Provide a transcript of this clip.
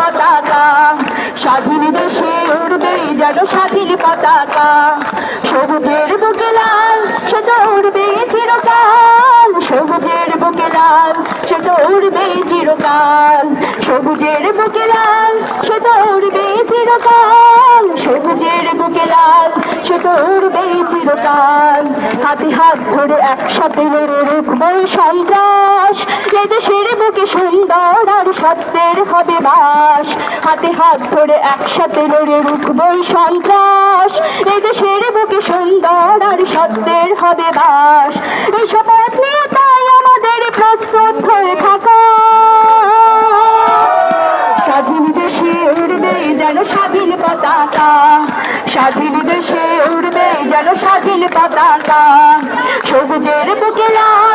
পতাকা স্বাধীন দেশে উড়বে যেন স্বাধীন পতাকা সবুজের বুকে লাল সে তো উড়বে চিরকাল সবুজের বুকে লাল সে তো উড়বে চিরকাল সবুজের বুকে লাল সে তো উড়বে চিরকাল সবুজের বুকে লাল সে তো উড়বে চিরকাল হাতে হাত ধরে একসাথে লড়ে রুখবই সন্ত্রাস এদেশের বুকে সুন্দর আর সত্যের হবে বাস হাতে হাত ধরে একসাথে লড়ে রুখবই সন্ত্রাস এদেশের বুকে সুন্দর আর সত্যের হবে বাস এই শপথ নিয়ে তাই আমাদের প্রস্তুত হয়ে থাকা স্বাধীন দেশে উড়বে যেন স্বাধীন পতাকা স্বাধীন দেশে উড়বে যেন স্বাধীন পতাকা সবুজের বুকে লাল